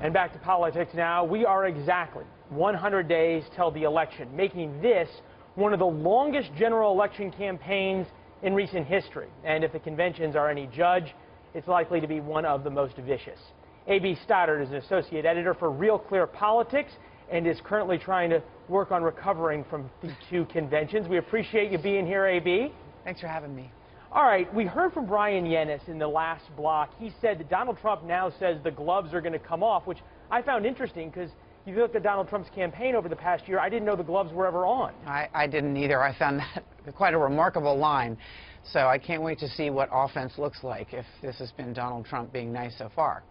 And back to politics now. We are exactly 100 days till the election, making this one of the longest general election campaigns in recent history. And if the conventions are any judge, it's likely to be one of the most vicious. A.B. Stoddard is an associate editor for Real Clear Politics and is currently trying to work on recovering from the two conventions. We appreciate you being here, A.B. Thanks for having me. All right, we heard from Brian Yennis in the last block. He said that Donald Trump now says the gloves are going to come off, which I found interesting because if you look at Donald Trump's campaign over the past year, I didn't know the gloves were ever on. I didn't either. I found that quite a remarkable line. So I can't wait to see what offense looks like if this has been Donald Trump being nice so far.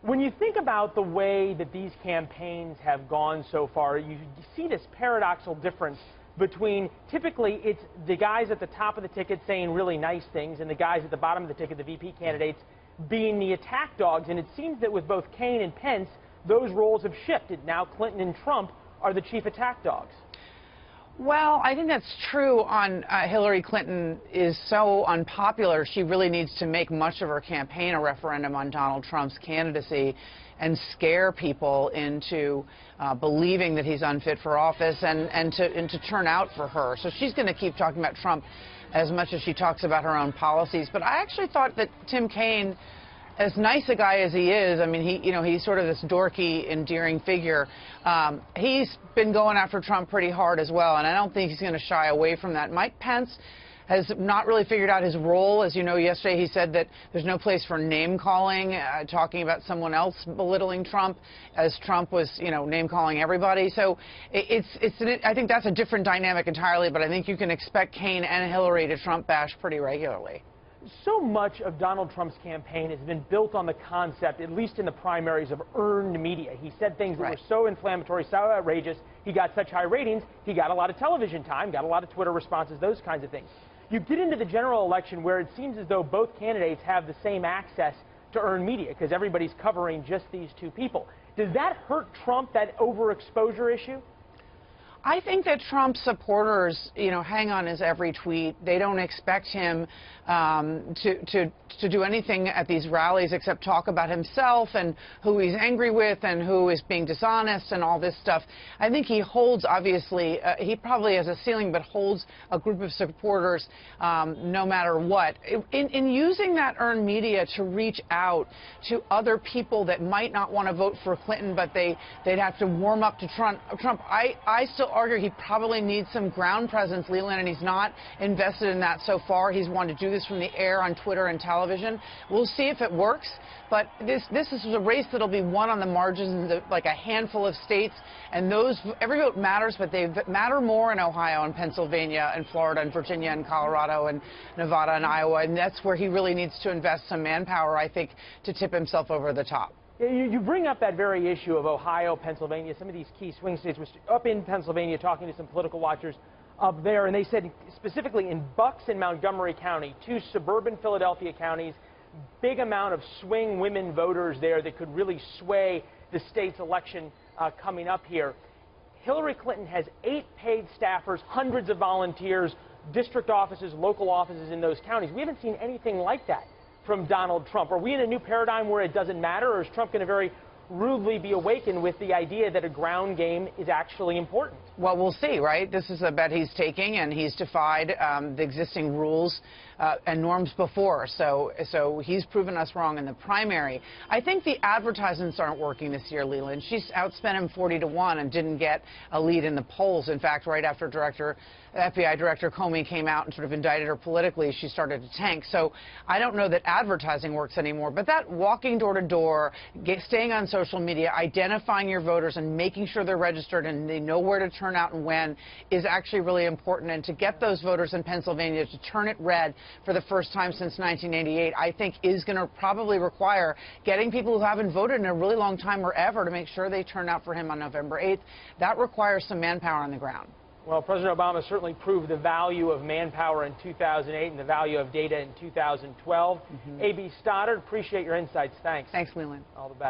When you think about the way that these campaigns have gone so far, you see this paradoxical difference between typically it's the guys at the top of the ticket saying really nice things and the guys at the bottom of the ticket, the VP candidates, being the attack dogs. And it seems that with both Kaine and Pence, those roles have shifted. Now Clinton and Trump are the chief attack dogs. Well, I think that's true on Hillary Clinton is so unpopular. She really needs to make much of her campaign a referendum on Donald Trump's candidacy and scare people into believing that he's unfit for office and to turn out for her. So she's going to keep talking about Trump as much as she talks about her own policies. But I actually thought that Tim Kaine, as nice a guy as he is, I mean, he's sort of this dorky, endearing figure. He's been going after Trump pretty hard as well, and I don't think he's going to shy away from that. Mike Pence has not really figured out his role. As you know, yesterday he said that there's no place for name-calling, talking about someone else belittling Trump, as Trump was, name-calling everybody. So I think that's a different dynamic entirely, but I think you can expect Kaine and Hillary to Trump bash pretty regularly. So much of Donald Trump's campaign has been built on the concept, at least in the primaries, of earned media. He said things that were so inflammatory, so outrageous, he got such high ratings, he got a lot of television time, got a lot of Twitter responses, those kinds of things. You get into the general election where it seems as though both candidates have the same access to earned media because everybody's covering just these two people. Does that hurt Trump, that overexposure issue? I think that Trump supporters, hang on his every tweet. They don't expect him to do anything at these rallies except talk about himself and who he's angry with and who is being dishonest and all this stuff. I think he holds, obviously, he probably has a ceiling, but holds a group of supporters no matter what. In using that earned media to reach out to other people that might not want to vote for Clinton, but they'd have to warm up to Trump, I still argue he probably needs some ground presence, Leland, and he's not invested in that so far. He's wanted to do this from the air on Twitter and television. We'll see if it works, but this is a race that'll be won on the margins in like a handful of states, and every vote matters, but they matter more in Ohio and Pennsylvania and Florida and Virginia and Colorado and Nevada and Iowa, and that's where he really needs to invest some manpower, I think, to tip himself over the top. You bring up that very issue of Ohio, Pennsylvania, some of these key swing states. Was up in Pennsylvania talking to some political watchers up there, and they said specifically in Bucks and Montgomery County, two suburban Philadelphia counties, big amount of swing women voters there that could really sway the state's election coming up here. Hillary Clinton has 8 paid staffers, hundreds of volunteers, district offices, local offices in those counties. We haven't seen anything like that from Donald Trump. Are we in a new paradigm where it doesn't matter, or is Trump going to very rudely be awakened with the idea that a ground game is actually important? Well, we'll see, right? This is a bet he's taking, and he's defied the existing rules and norms before. So he's proven us wrong in the primary. I think the advertisements aren't working this year, Leland. She's outspent him 40-1 and didn't get a lead in the polls. In fact, right after FBI Director Comey came out and sort of indicted her politically, she started to tank. So I don't know that advertising works anymore, but that walking door to door, staying on social media, identifying your voters and making sure they're registered and they know where to turn out and when is actually really important. And to get those voters in Pennsylvania to turn it red for the first time since 1988, I think is going to probably require getting people who haven't voted in a really long time or ever to make sure they turn out for him on November 8th. That requires some manpower on the ground. Well, President Obama certainly proved the value of manpower in 2008 and the value of data in 2012. A.B. Stoddard, appreciate your insights. Thanks. Thanks, Leland. All the best.